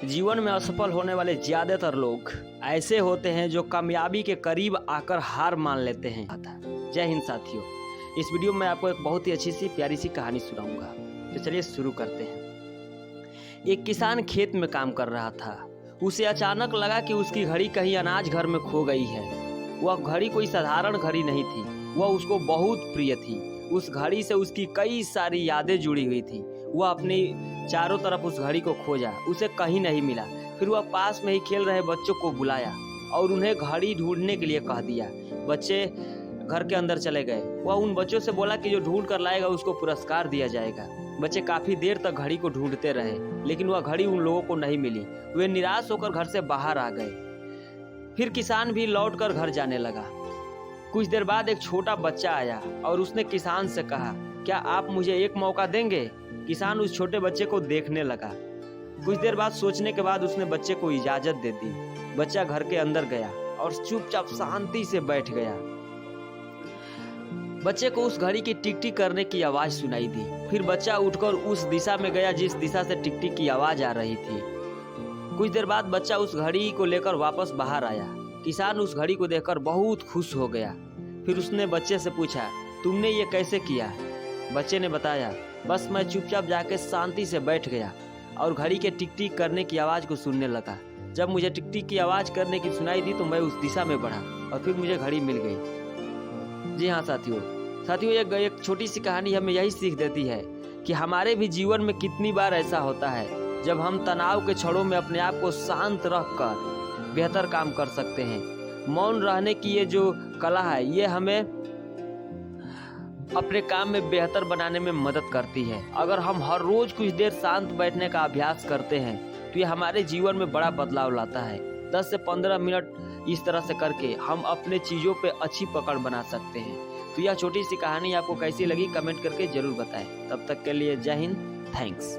जीवन में असफल होने वाले ज़्यादातर लोग ऐसे होते हैं जो कामयाबी के करीब आकर हार मान लेते हैं। जय हिंद साथियों, इस वीडियो में आपको एक बहुत ही अच्छी सी प्यारी सी कहानी सुनाऊंगा। तो चलिए शुरू करते हैं। एक किसान खेत में काम कर रहा था। उसे अचानक लगा कि उसकी घड़ी कहीं अनाज घर में खो गई है। वह घड़ी कोई साधारण घड़ी नहीं थी, वह उसको बहुत प्रिय थी। उस घड़ी से उसकी कई सारी यादें जुड़ी हुई थी। वह अपनी चारों तरफ उस घड़ी को खोजा, उसे कहीं नहीं मिला। फिर वह पास में ही खेल रहे बच्चों को बुलाया और उन्हें घड़ी ढूंढने के लिए कह दिया। बच्चे घर के अंदर चले गए। वह उन बच्चों से बोला कि जो ढूंढ कर लाएगा उसको पुरस्कार दिया जाएगा। बच्चे काफी देर तक घड़ी को ढूंढते रहे, लेकिन वह घड़ी उन लोगों को नहीं मिली। वे निराश होकर घर से बाहर आ गए। फिर किसान भी लौटकर घर जाने लगा। कुछ देर बाद एक छोटा बच्चा आया और उसने किसान से कहा, क्या आप मुझे एक मौका देंगे? किसान उस छोटे बच्चे को देखने लगा। कुछ देर बाद सोचने के बाद उसने बच्चे को इजाजत दे दी। बच्चा घर के अंदर गया और चुपचाप शांति से बैठ गया। बच्चे को उस घड़ी की टिक टिक करने की आवाज सुनाई दी। फिर बच्चा उठकर उस दिशा में गया जिस दिशा से टिक टिक की आवाज आ रही थी। कुछ देर बाद बच्चा उस घड़ी को लेकर वापस बाहर आया। किसान उस घड़ी को देखकर बहुत खुश हो गया। फिर उसने बच्चे से पूछा, तुमने ये कैसे किया? बच्चे ने बताया, बस मैं चुपचाप जाके शांति से बैठ गया और घड़ी के टिक टिक करने की आवाज़ को सुनने लगा। जब मुझे टिक टिक की आवाज़ करने की सुनाई दी तो मैं उस दिशा में बढ़ा और फिर मुझे घड़ी मिल गई। जी हाँ साथियों, एक छोटी सी कहानी हमें यही सीख देती है कि हमारे भी जीवन में कितनी बार ऐसा होता है जब हम तनाव के क्षणों में अपने आप को शांत रखकर बेहतर काम कर सकते हैं। मौन रहने की ये जो कला है, ये हमें अपने काम में बेहतर बनाने में मदद करती है। अगर हम हर रोज कुछ देर शांत बैठने का अभ्यास करते हैं तो ये हमारे जीवन में बड़ा बदलाव लाता है। 10 से 15 मिनट इस तरह से करके हम अपने चीज़ों पे अच्छी पकड़ बना सकते हैं। तो यह छोटी सी कहानी आपको कैसी लगी कमेंट करके जरूर बताएं। तब तक के लिए जय हिंद, थैंक्स।